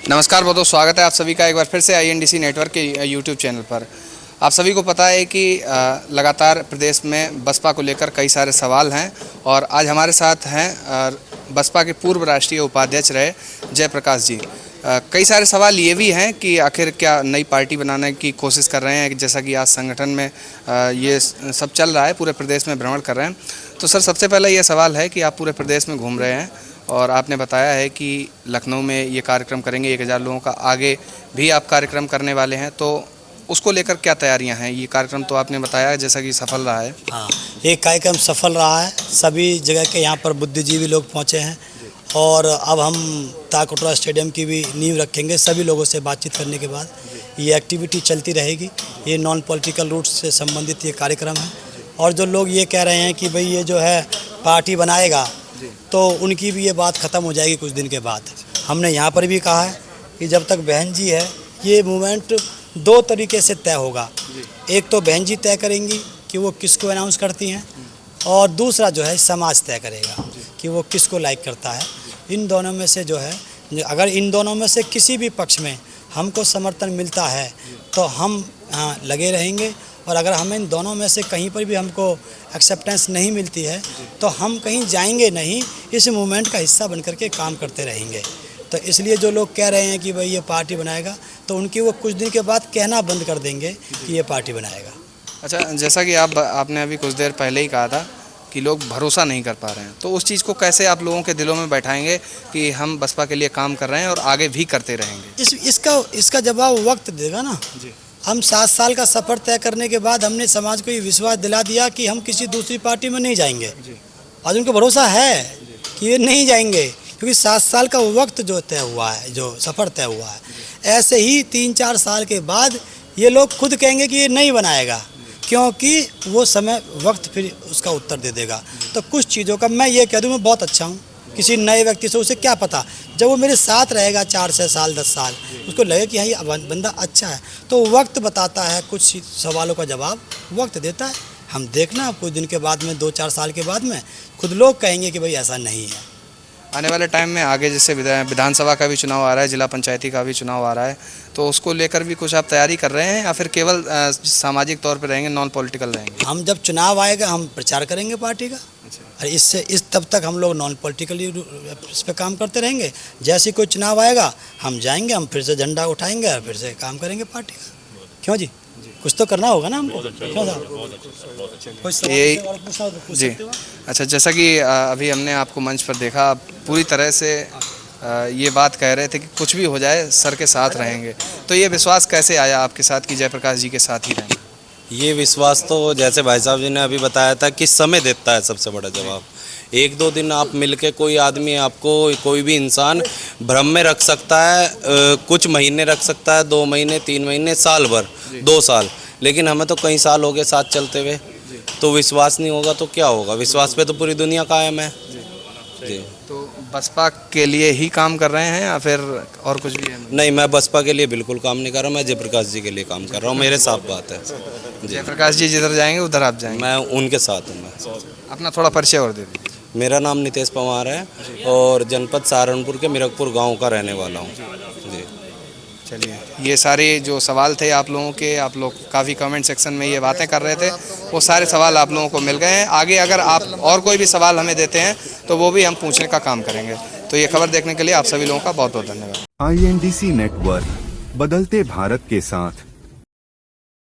नमस्कार, बहुत बहुत स्वागत है आप सभी का एक बार फिर से INDC नेटवर्क के यूट्यूब चैनल पर। आप सभी को पता है कि लगातार प्रदेश में बसपा को लेकर कई सारे सवाल हैं और आज हमारे साथ हैं बसपा के पूर्व राष्ट्रीय उपाध्यक्ष रहे जयप्रकाश जी। कई सारे सवाल ये भी हैं कि आखिर क्या नई पार्टी बनाने की कोशिश कर रहे हैं, जैसा कि आज संगठन में ये सब चल रहा है, पूरे प्रदेश में भ्रमण कर रहे हैं। तो सर, सबसे पहले ये सवाल है कि आप पूरे प्रदेश में घूम रहे हैं और आपने बताया है कि लखनऊ में ये कार्यक्रम करेंगे, 1000 लोगों का आगे भी आप कार्यक्रम करने वाले हैं, तो उसको लेकर क्या तैयारियां हैं? ये कार्यक्रम तो आपने बताया जैसा कि सफल रहा है। हाँ, ये कार्यक्रम सफल रहा है। सभी जगह के यहाँ पर बुद्धिजीवी लोग पहुँचे हैं और अब हम तालकटोरा स्टेडियम की भी नींव रखेंगे। सभी लोगों से बातचीत करने के बाद ये एक्टिविटी चलती रहेगी। ये नॉन पॉलिटिकल रूट से संबंधित ये कार्यक्रम है और जो लोग ये कह रहे हैं कि भाई ये जो है पार्टी बनाएगा, तो उनकी भी ये बात ख़त्म हो जाएगी कुछ दिन के बाद। हमने यहाँ पर भी कहा है कि जब तक बहन जी है, ये मूवमेंट दो तरीके से तय होगा। एक तो बहन जी तय करेंगी कि वो किसको अनाउंस करती हैं और दूसरा जो है समाज तय करेगा कि वो किसको लाइक करता है। इन दोनों में से जो है, अगर इन दोनों में से किसी भी पक्ष में हमको समर्थन मिलता है तो हम लगे रहेंगे और अगर हमें इन दोनों में से कहीं पर भी हमको एक्सेप्टेंस नहीं मिलती है तो हम कहीं जाएंगे नहीं, इस मूवमेंट का हिस्सा बनकर के काम करते रहेंगे। तो इसलिए जो लोग कह रहे हैं कि भाई ये पार्टी बनाएगा, तो उनकी वो कुछ दिन के बाद कहना बंद कर देंगे कि ये पार्टी बनाएगा। अच्छा, जैसा कि आपने अभी कुछ देर पहले ही कहा था कि लोग भरोसा नहीं कर पा रहे हैं, तो उस चीज़ को कैसे आप लोगों के दिलों में बैठाएंगे कि हम बसपा के लिए काम कर रहे हैं और आगे भी करते रहेंगे? इसका जवाब वक्त देगा ना जी। हम 7 साल का सफ़र तय करने के बाद हमने समाज को ये विश्वास दिला दिया कि हम किसी दूसरी पार्टी में नहीं जाएंगे। आज उनको भरोसा है कि ये नहीं जाएंगे, क्योंकि 7 साल का वक्त जो तय हुआ है, जो सफ़र तय हुआ है, ऐसे ही 3-4 साल के बाद ये लोग खुद कहेंगे कि ये नहीं बनाएगा, क्योंकि वो समय वक्त फिर उसका उत्तर दे देगा। तो कुछ चीज़ों का मैं ये कह दूँ, मैं बहुत अच्छा हूँ। किसी नए व्यक्ति से उसे क्या पता, जब वो मेरे साथ रहेगा 4-6 साल 10 साल, उसको लगे कि हाँ ये बंदा अच्छा है, तो वक्त बताता है। कुछ सवालों का जवाब वक्त देता है। हम देखना कुछ दिन के बाद में, 2-4 साल के बाद में खुद लोग कहेंगे कि भाई ऐसा नहीं है। आने वाले टाइम में आगे जैसे विधानसभा का भी चुनाव आ रहा है, जिला पंचायती का भी चुनाव आ रहा है, तो उसको लेकर भी कुछ आप तैयारी कर रहे हैं या फिर केवल सामाजिक तौर पर रहेंगे, नॉन पॉलिटिकल रहेंगे? हम जब चुनाव आएगा हम प्रचार करेंगे पार्टी का। और तब तक हम लोग नॉन पॉलिटिकली इस पर काम करते रहेंगे। जैसे कोई चुनाव आएगा हम जाएंगे, हम फिर से झंडा उठाएंगे और फिर से काम करेंगे पार्टी का। क्यों जी, कुछ तो करना होगा ना हमको। क्यों साहब? जी, अच्छा, जैसा कि अभी हमने आपको मंच पर देखा, आप पूरी तरह से ये बात कह रहे थे कि कुछ भी हो जाए सर के साथ रहेंगे, तो ये विश्वास कैसे आया आपके साथ कि जयप्रकाश जी के साथ ही रहेंगे? ये विश्वास तो जैसे भाई साहब जी ने अभी बताया था कि समय देता है सबसे बड़ा जवाब। 1-2 दिन आप मिलके, कोई आदमी आपको, कोई भी इंसान भ्रम में रख सकता है, कुछ महीने रख सकता है, 2 महीने 3 महीने, साल भर, 2 साल, लेकिन हमें तो कई साल हो गए साथ चलते हुए। तो विश्वास नहीं होगा तो क्या होगा? विश्वास पे तो पूरी दुनिया कायम है जी। तो बसपा के लिए ही काम कर रहे हैं या फिर और कुछ भी है? नहीं, मैं बसपा के लिए बिल्कुल काम नहीं कर रहा, मैं जयप्रकाश जी के लिए काम कर रहा हूँ। मेरे साथ बात है। जयप्रकाश जी जिधर जाएंगे उधर आप जाएंगे? मैं उनके साथ हूँ। मैं अपना थोड़ा परिचय और दे दीजिए। मेरा नाम नितेश पवार है और जनपद सहारनपुर के मिरकपुर गांव का रहने वाला हूं जी। चलिए, ये सारे जो सवाल थे आप लोगों के, आप लोग काफ़ी कमेंट सेक्शन में ये बातें कर रहे थे, वो सारे सवाल आप लोगों को मिल गए हैं। आगे अगर आप और कोई भी सवाल हमें देते हैं तो वो भी हम पूछने का काम करेंगे। तो ये खबर देखने के लिए आप सभी लोगों का बहुत बहुत धन्यवाद। INDC नेटवर्क, बदलते भारत के साथ।